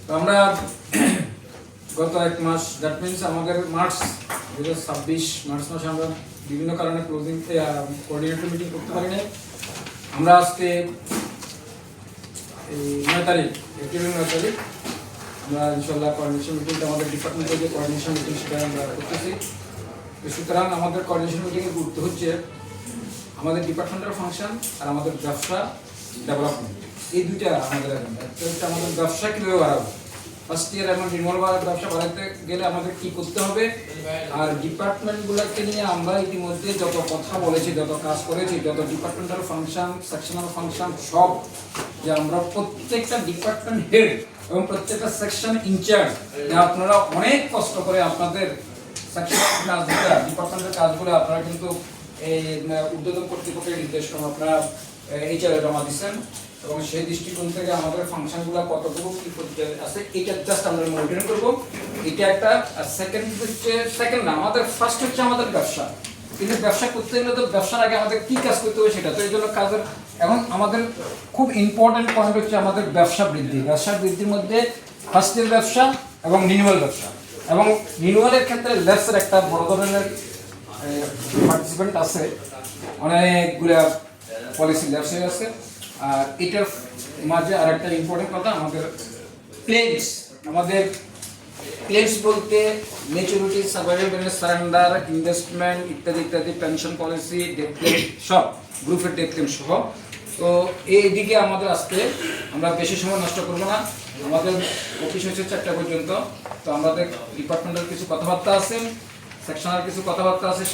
তো আমরা গত এক মাস, দ্যাট মিনস আমাদের মার্চ 2026 মার্চ মাসে আমরা বিভিন্ন কারণে ক্লোজিং কোঅর্ডিনেটর মিটিং করতে পারি নাই। আমরা আজকে এই 9 তারিখ, এপ্রিলের 9 তারিখ আমরা ইনশাল্লাহ কোঅর্ডিনেশন মিটিংটা আমাদের ডিপার্টমেন্টের যে কোঅর্ডিনেশন মিটিং সেটা আমরা করতেছি। সুতরাং আমাদের কোঅর্ডিনেশন মিটিংয়ের গুরুত্ব হচ্ছে আমাদের ডিপার্টমেন্টাল ফাংশন আর আমাদের ব্যবসা ডেভেলপমেন্ট, এই দুইটা আমাদের এজেন্ডা। একটা হচ্ছে আমাদের ব্যবসা কীভাবে বাড়াবো, ফার্স্ট ইয়ার এবং রিনিউয়াল ব্যবসা বাড়াতে গেলে আমাদের কি করতে হবে, আর ডিপার্টমেন্টগুলোকে নিয়ে আমরা ইতিমধ্যে যত কথা বলেছি, যত কাজ করেছি, যত ডিপার্টমেন্টাল ফাংশন, সেকশনাল ফাংশন সব, যে আমরা প্রত্যেকটা ডিপার্টমেন্ট হেড এবং প্রত্যেকটা সেকশন ইনচার্জ আপনারা অনেক কষ্ট করে আপনাদের সেকশনাল কাজগুলো, ডিপার্টমেন্টের কাজগুলো আপনারা কিন্তু এই উদ্বোধন কর্তৃপক্ষের নির্দেশনা আপনারা এইচআরে জমা দিচ্ছেন, এবং সেই দৃষ্টিকোণ থেকে আমাদের ফাংশনগুলো কতটুকু কি করতে আছে এটা জাস্ট আমরা মনিটরিং করব। এটা একটা। সেকেন্ড হচ্ছে, সেকেন্ড না, আমাদের ফার্স্ট হচ্ছে আমাদের ব্যবসা। কিন্তু ব্যবসা করতে গেলে তো ব্যবসার আগে আমাদের কি কাজ করতে হবে সেটা তো, এই জন্য কাজের এখন আমাদের খুব ইম্পর্টেন্ট পয়েন্ট হচ্ছে আমাদের ব্যবসা বৃদ্ধি। ব্যবসা বৃদ্ধির মধ্যে ফার্স্ট ইয়ার ব্যবসা এবং রিনিউয়াল ব্যবসা, এবং রিনিউয়ালের ক্ষেত্রে ল্যাবসের একটা বড় ধরনের পার্টিসিপেন্ট আছে, অনেকগুলা পলিসি ল্যাবসে আছে। আর এটার মাঝে আর একটা ইম্পর্টেন্ট কথা, আমাদের ক্লেমস, আমাদের ক্লেমস বলতে ম্যাচুরিটি, সারেন্ডার, ইনভেস্টমেন্ট ইত্যাদি ইত্যাদি, পেনশন পলিসি, ডেথ ক্লেম সব, গ্রুপের ডেথ ক্লেম সহ। তো এই দিকে আমাদের আজকে আমরা বেশি সময় নষ্ট করবো না, আমাদের অফিস হচ্ছে 4টা পর্যন্ত। তো আমাদের ডিপার্টমেন্টের কিছু কথাবার্তা আছে, সেকশনাল কিছু কথাবার্তা আছে,